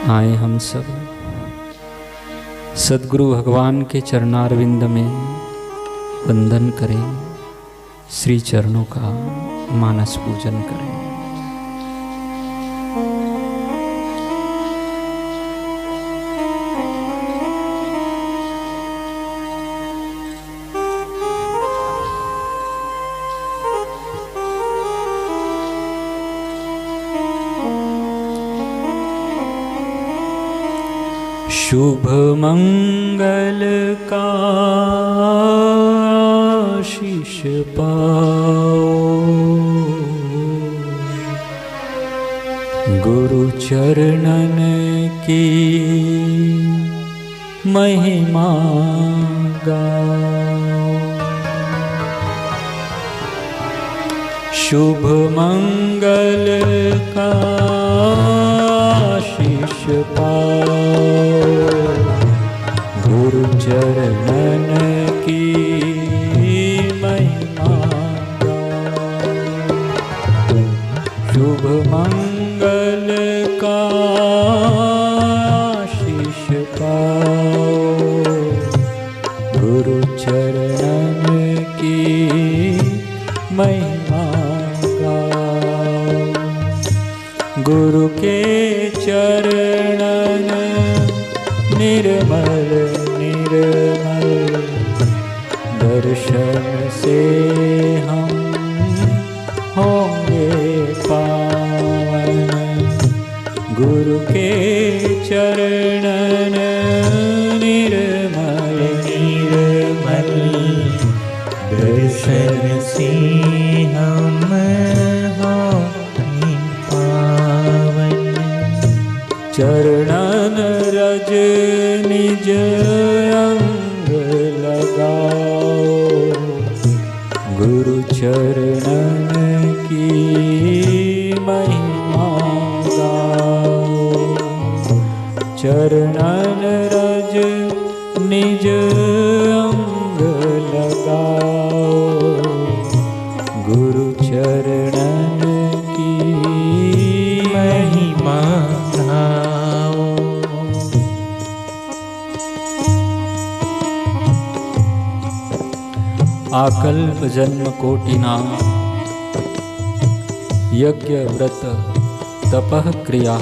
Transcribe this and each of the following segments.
आए हम सब सद्गुरु भगवान के चरणारविंद में वंदन करें, श्री चरणों का मानस पूजन करें। शुभ मंगल का आशीष पाओ, गुरु चरणन की महिमा गाओ। शुभ मंगल का आशीष पाओ, गुरु चरणन की महिमा गाओ। शुभ मंगल का आशीष पाओ, गुरु चरणन की महिमा गाओ। गुरु के चरणन निर्मल निर्मल दर्शन से हम होंगे पावन। गुरु के चरणन निर्मल निर्मल दर्शन से हम होंगे पावन। चरणन रज निज अंग लगाओ, गुरु चरणन की महिमा गाओ। चरणन रज निज अंग लगाओ, गुरु चरणन की महिमा आकल्प जन्म कोटिना यज्ञ व्रत तपः क्रिया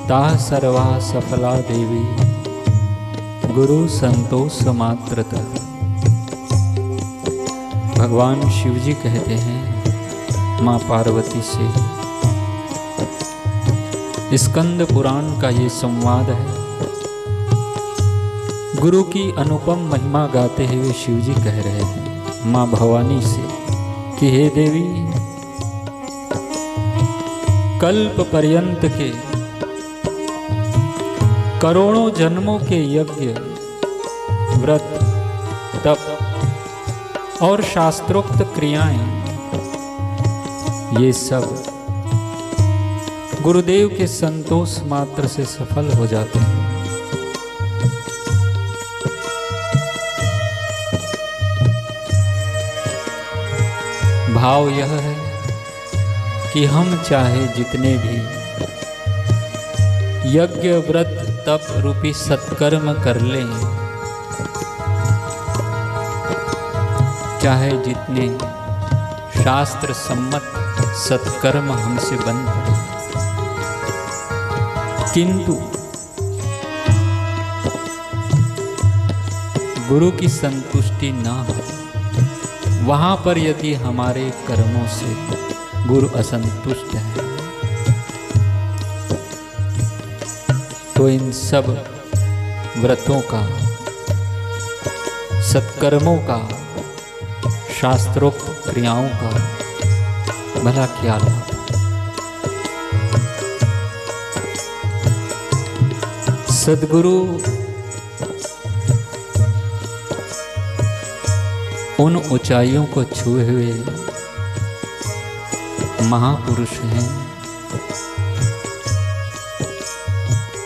ताः सर्वा सफला देवी गुरु संतोष मात्रतः। भगवान शिव जी कहते हैं माँ पार्वती से, स्कंद पुराण का ये संवाद है। गुरु की अनुपम महिमा गाते हुए शिव जी कह रहे हैं माँ भवानी से कि हे देवी, कल्प पर्यंत के करोड़ों जन्मों के यज्ञ व्रत तप और शास्त्रोक्त क्रियाएं, ये सब गुरुदेव के संतोष मात्र से सफल हो जाते हैं। भाव यह है कि हम चाहे जितने भी यज्ञ व्रत तप रूपी सत्कर्म कर लें, चाहे जितने शास्त्र सम्मत सत्कर्म हमसे बन पड़े, किंतु गुरु की संतुष्टि ना हो, वहां पर यदि हमारे कर्मों से गुरु असंतुष्ट है तो इन सब व्रतों का, सत्कर्मों का, शास्त्रोक्त क्रियाओं का भला क्या लाभ। सद्गुरु उन ऊंचाइयों को छुए हुए महापुरुष हैं,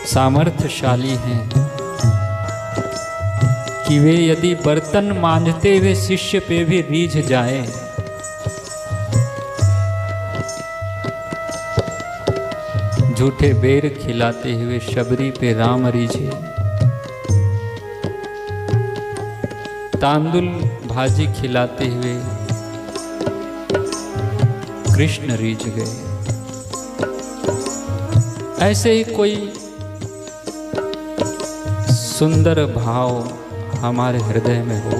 सामर्थ्यशाली हैं कि वे यदि बर्तन मांजते हुए शिष्य पे भी रीझ जाएं झूठे बेर खिलाते हुए शबरी पे राम रीझे, तांदुल भाजी खिलाते हुए कृष्ण रीझ गए। ऐसे ही कोई सुंदर भाव हमारे हृदय में हो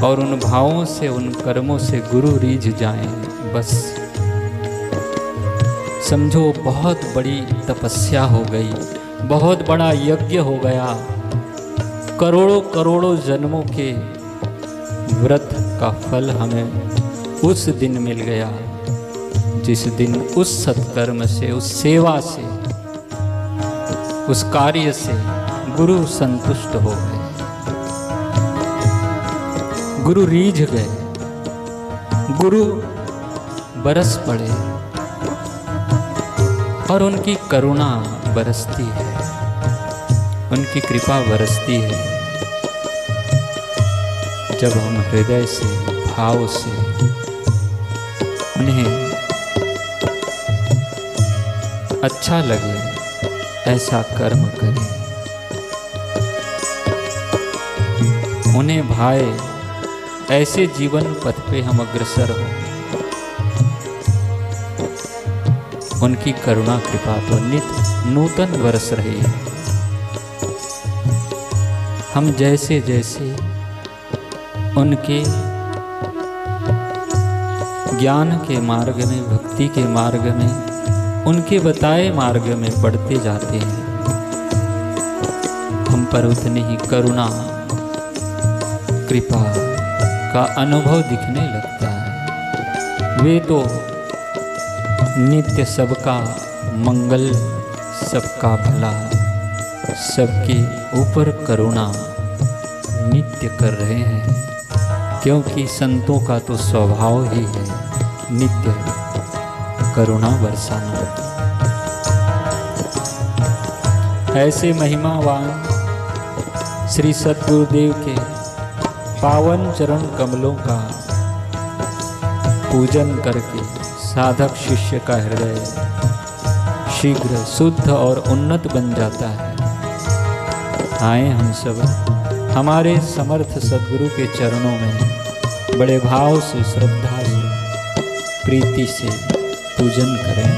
और उन भावों से, उन कर्मों से गुरु रीझ जाएं, बस समझो बहुत बड़ी तपस्या हो गई, बहुत बड़ा यज्ञ हो गया। करोड़ों करोड़ों जन्मों के व्रत का फल हमें उस दिन मिल गया, जिस दिन उस सत्कर्म से, उस सेवा से, उस कार्य से गुरु संतुष्ट हो गए, गुरु रीझ गए, गुरु बरस पड़े और उनकी करुणा बरसती है, उनकी कृपा बरसती है जब हम हृदय से, भाव से उन्हें अच्छा लगे ऐसा कर्म करें, उन्हें भाए ऐसे जीवन पथ पे हम अग्रसर हो। उनकी करुणा कृपा तो नित्य नूतन बरस रही है। हम जैसे जैसे उनके ज्ञान के मार्ग में, भक्ति के मार्ग में, उनके बताए मार्ग में बढ़ते जाते हैं, हम पर उतनी ही करुणा कृपा का अनुभव दिखने लगता है। वे तो नित्य सबका मंगल, सबका भला, सबके ऊपर करुणा नित्य कर रहे हैं, क्योंकि संतों का तो स्वभाव ही है नित्य करुणा बरसाना। ऐसे महिमावान श्री सद्गुरुदेव के पावन चरण कमलों का पूजन करके साधक शिष्य का हृदय शीघ्र शुद्ध और उन्नत बन जाता है। आए हम सब हमारे समर्थ सद्गुरु के चरणों में बड़े भाव से, श्रद्धा से, प्रीति से पूजन करें।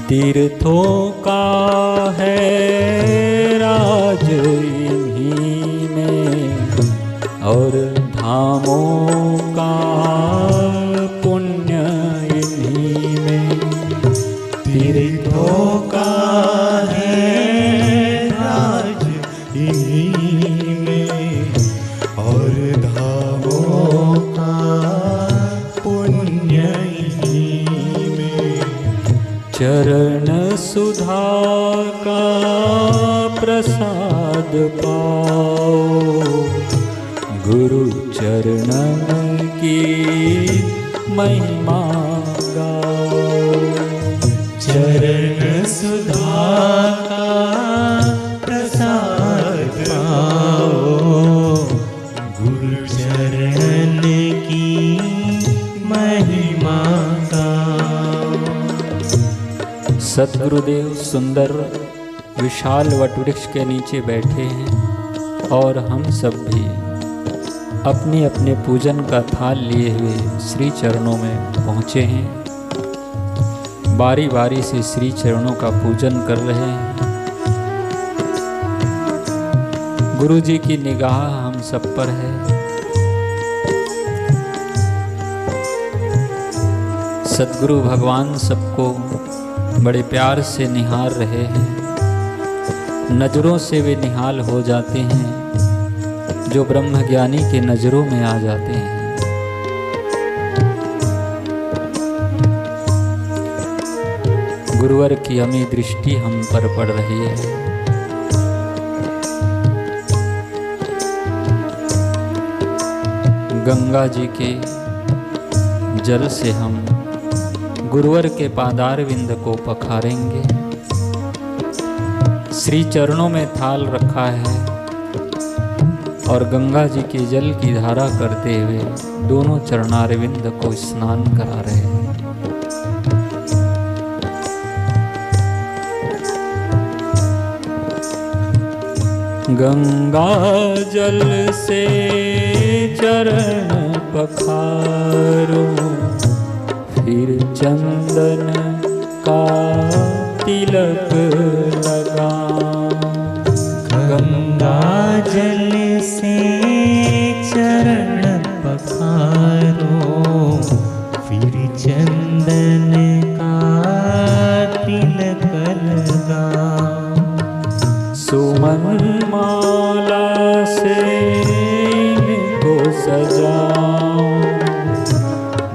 तीर्थों का है राज इन्हीं में और धामों का पुण्य इन्हीं में। तीर्थों का है राज इन्हीं में और धामों का पुण्य इन्हीं में। चरण सुधा का प्रसाद पाओ, गुरु चरणन की महिमा गाओ। चरण सुधा का प्रसाद पाओ, गुरु चरण की महिमा गाओ। सद्गुरुदेव सुंदर विशाल वटवृक्ष के नीचे बैठे हैं और हम सब भी अपने अपने पूजन का थाल लिए हुए श्री चरणों में पहुँचे हैं। बारी बारी से श्री चरणों का पूजन कर रहे हैं। गुरु जी की निगाह हम सब पर है। सद्गुरु भगवान सबको बड़े प्यार से निहार रहे हैं। नज़रों से वे निहाल हो जाते हैं जो ब्रह्मज्ञानी के नज़रों में आ जाते हैं। गुरुवर की अमी दृष्टि हम पर पड़ रही है। गंगा जी के जल से हम गुरुवर के पादारविंद को पखारेंगे। श्री चरणों में थाल रखा है, और गंगा जी के जल की धारा करते हुए दोनों चरणारविंद को स्नान करा रहे हैं। गंगा जल से चरण पखारो, फिर चंदन का तिलक लगा। गंगा जल से चरण पखारो, फिर चंदन का तिलक लगा। सुमन माला से इनको सजाओ,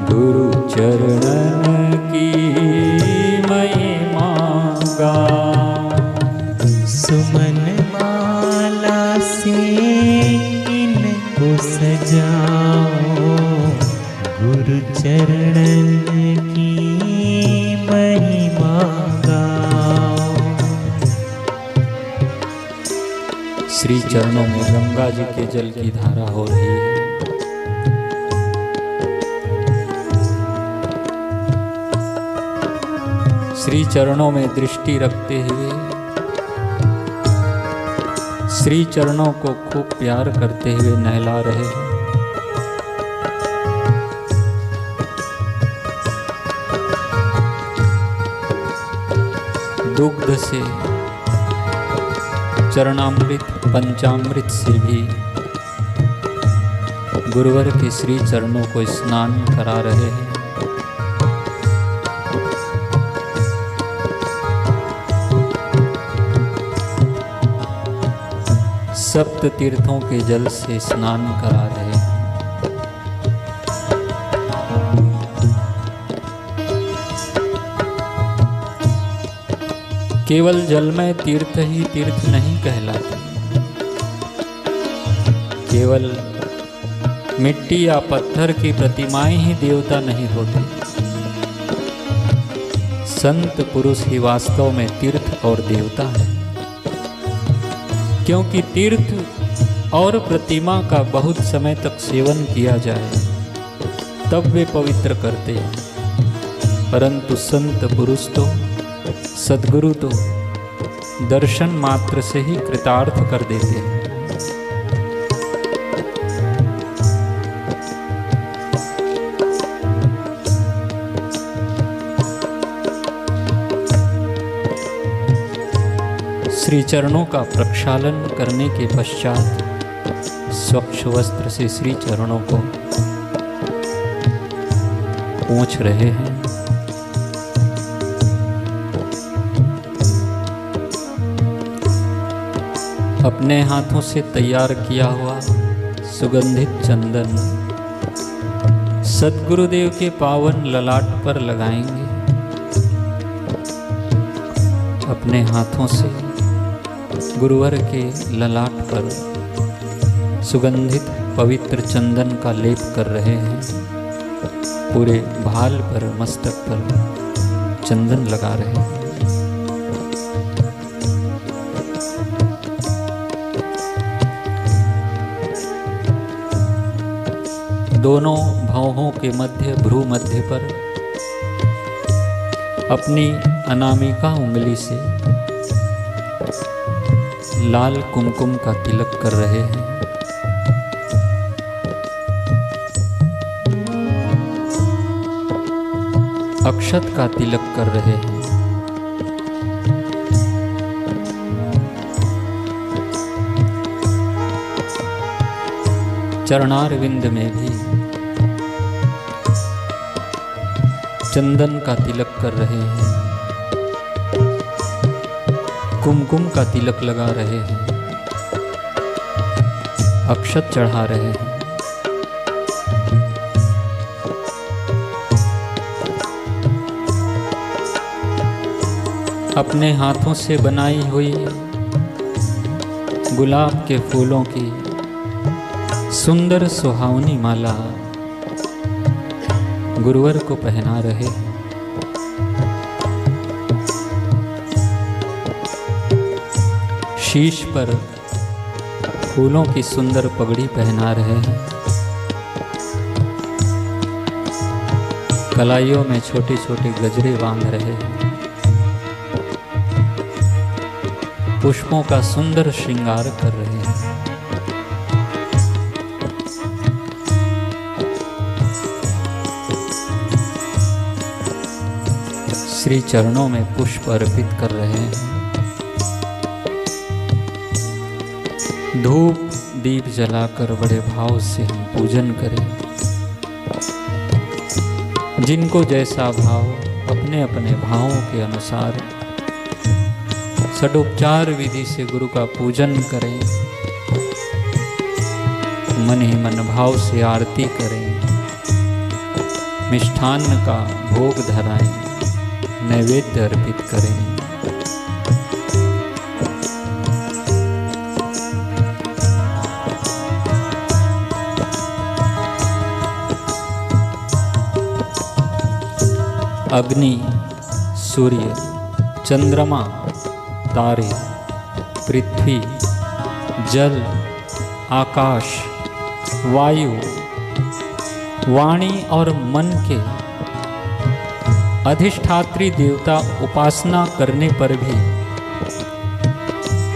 गुरु चरणन की महिमा गाओ। सुमन माला से इनको सजाओ, गुरु चरणन की महिमा गाओ। श्री चरणों में गंगा जी के जल की धारा हो रही है। श्री चरणों में दृष्टि रखते हुए श्री चरणों को खूब प्यार करते हुए नहला रहे हैं। दुग्ध से, चरणामृत, पंचामृत से भी गुरुवर के श्री चरणों को स्नान करा रहे हैं। सप्त तीर्थों के जल से स्नान करा रहे हैं। केवल जलमय तीर्थ ही तीर्थ नहीं कहलाते। केवल मिट्टी या पत्थर की प्रतिमाएं ही देवता नहीं होते। संत पुरुष ही वास्तव में तीर्थ और देवता है, क्योंकि तीर्थ और प्रतिमा का बहुत समय तक सेवन किया जाए तब वे पवित्र करते हैं, परंतु संत पुरुष तो, सद्गुरु तो दर्शन मात्र से ही कृतार्थ कर देते हैं। श्री चरणों का प्रक्षालन करने के पश्चात स्वच्छ वस्त्र से श्री चरणों को पोंछ रहे हैं। अपने हाथों से तैयार किया हुआ सुगंधित चंदन सद्गुरुदेव के पावन ललाट पर लगाएंगे। अपने हाथों से गुरुवर के ललाट पर सुगंधित पवित्र चंदन का लेप कर रहे हैं। पूरे भाल पर, मस्तक पर चंदन लगा रहे हैं। दोनों भौहों के मध्य, भ्रू मध्य पर अपनी अनामिका उंगली से लाल कुमकुम का तिलक कर रहे हैं। अक्षत का तिलक कर रहे हैं। चरणारविंद में भी चंदन का तिलक कर रहे हैं। कुमकुम का तिलक लगा रहे हैं। अक्षत चढ़ा रहे हैं। अपने हाथों से बनाई हुई गुलाब के फूलों की सुंदर सुहावनी माला गुरुवर को पहना रहे हैं। शीश पर फूलों की सुंदर पगड़ी पहना रहे हैं। कलाइयों में छोटे छोटे गजरे बांध रहे हैं। पुष्पों का सुंदर श्रृंगार कर रहे हैं। श्री चरणों में पुष्प अर्पित कर रहे हैं। धूप दीप जलाकर बड़े भाव से हम पूजन करें। जिनको जैसा भाव अपने अपने भावों के अनुसार षडोपचार विधि से गुरु का पूजन करें। मन ही मन भाव से आरती करें। मिष्ठान्न का भोग धराएं, नैवेद्य अर्पित करें। अग्नि, सूर्य, चंद्रमा, तारे, पृथ्वी, जल, आकाश, वायु, वाणी और मन के अधिष्ठात्री देवता उपासना करने पर भी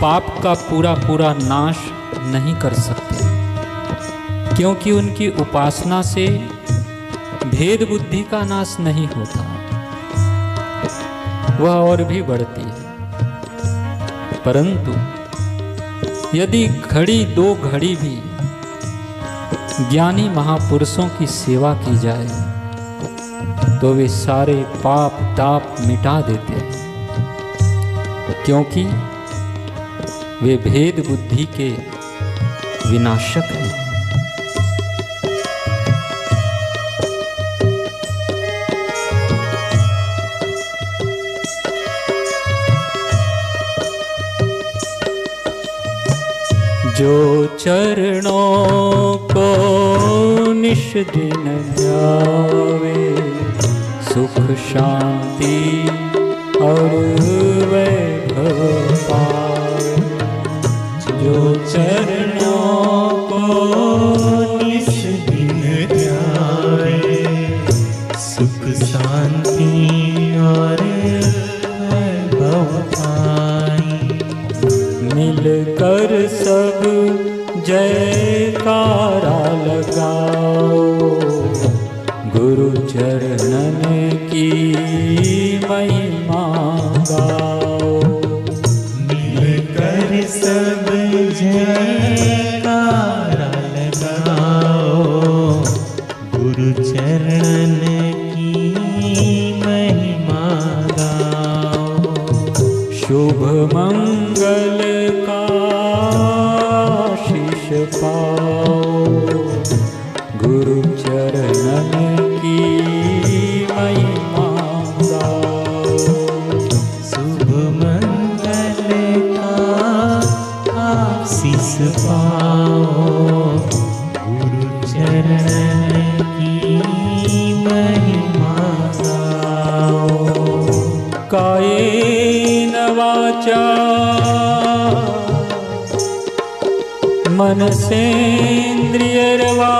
पाप का पूरा पूरा नाश नहीं कर सकते, क्योंकि उनकी उपासना से भेद बुद्धि का नाश नहीं होता, वह और भी बढ़ती है। परंतु यदि घड़ी दो घड़ी भी ज्ञानी महापुरुषों की सेवा की जाए तो वे सारे पाप ताप मिटा देते हैं, क्योंकि वे भेद बुद्धि के विनाशक हैं। जो चरणों को निश दिन ध्यावे, सुख शांति और वैभव पावे। जो चरणों को निश दिन ध्यावे, सुख शांति और वैभव पाए। मिलकर सब जयकारा लगाओ, गुरु चरणन की महिमा गाओ। मिलकर सब जयकारा लगाओ, गुरु चरणन की महिमा गाओ। शुभ मंगल का आशीष पाओ, गुरु चरणन की महिमा गाओ। शुभ मंगल का आशीष पाओ, गुरु चरणन की महिमा गाओ। कायेन वाचा मन सेन्द्रियर्वा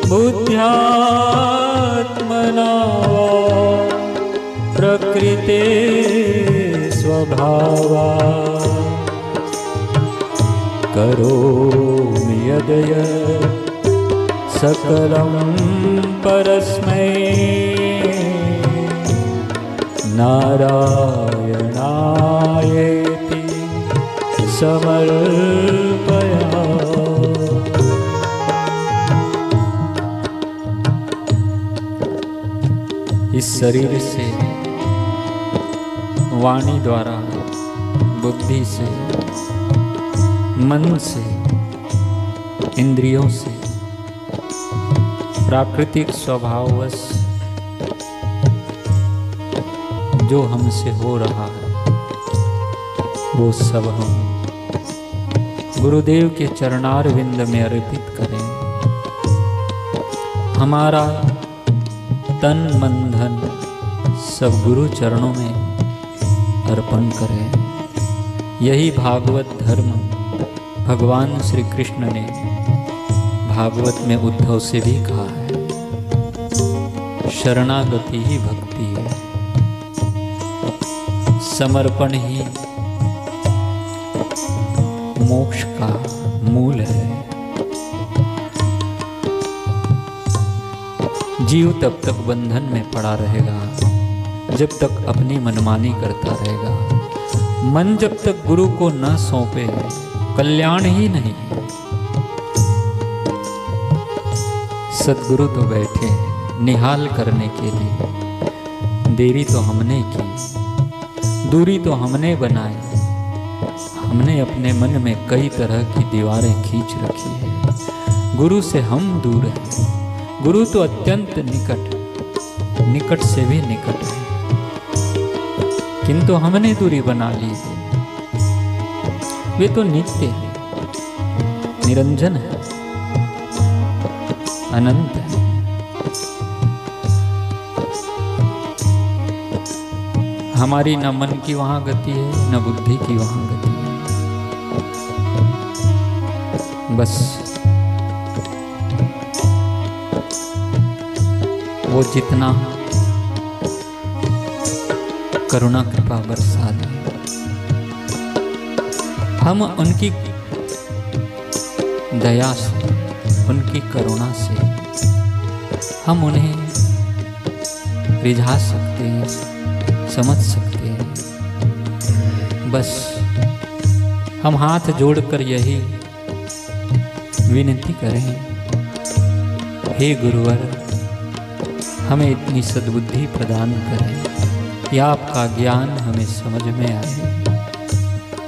बुद्ध्यात्मना प्रकृते स्वभावा। करोमि यद्यत् सकलं परस्मै नारायणायेति समर्पया। इस शरीर से, वाणी द्वारा, बुद्धि से, मन से, इंद्रियों से, प्राकृतिक स्वभाववश जो हमसे हो रहा है वो सब हम गुरुदेव के चरणार विंद में अर्पित करें। हमारा तन मन धन सब गुरु चरणों में अर्पण करें। यही भागवत धर्म भगवान श्री कृष्ण ने भागवत में उद्धव से भी कहा है। शरणागति ही भक्ति है, समर्पण ही मोक्ष का मूल है। जीव तब तक बंधन में पड़ा रहेगा जब तक अपनी मनमानी करता रहेगा। मन जब तक गुरु को न सौंपे कल्याण ही नहीं। सद्गुरु तो बैठे निहाल करने के लिए। देरी तो हमने की, दूरी तो हमने बनाई। हमने अपने मन में कई तरह की दीवारें खींच रखी है। गुरु से हम दूर हैं। गुरु तो अत्यंत निकट से भी निकट है, किंतु हमने दूरी बना ली है। वे तो नित्य है, निरंजन है, अनंत है। हमारी न मन की वहां गति है, न बुद्धि की वहां गति है। बस वो जितना करुणा कृपा बरसा दे, हम उनकी दया से, उनकी करुणा से हम उन्हें रिझा सकते हैं, समझ सकते हैं। बस हम हाथ जोड़कर यही विनती करें, हे गुरुवर हमें इतनी सद्बुद्धि प्रदान करें कि आपका ज्ञान हमें समझ में आए,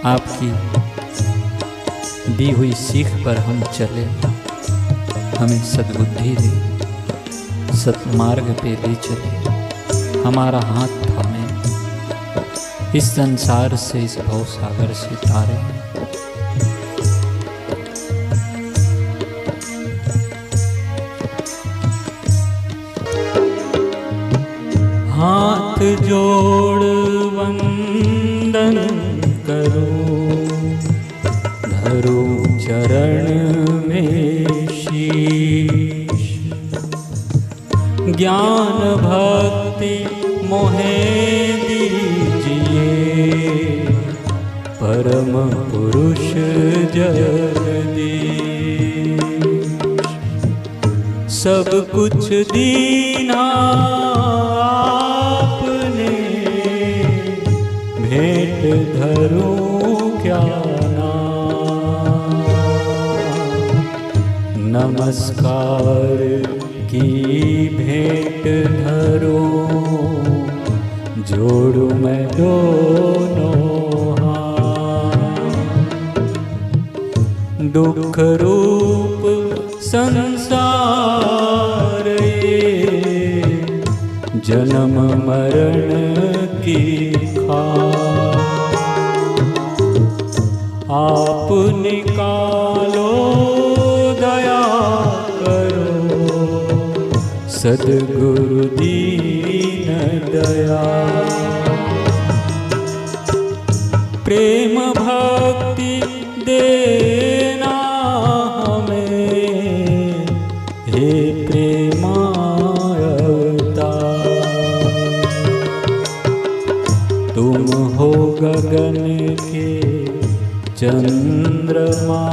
आपकी दी हुई सीख पर हम चले, हमें सद्बुद्धि दे, सत्मार्ग पे ले चले, हमारा हाथ थामे, इस संसार से, इस भव सागर से तारे। हाथ जोड़ वंदन करो, धरो चरण में शीश। ज्ञान भक्ति मोहे दीजिए, परम पुरुष जगदीश। सब कुछ दीना भेंट धरूं क्या नाम। नमस्कार की भेंट धरो, जोड़ू मैं दोनों हाथ। दुख रूप संसार ये, जन्म मरण की आप निकालो, दया करो, सद्गुरु दीन दया। प्रेम भक्ति देना हमें, हे तुम हो गगन के चंद्रमा,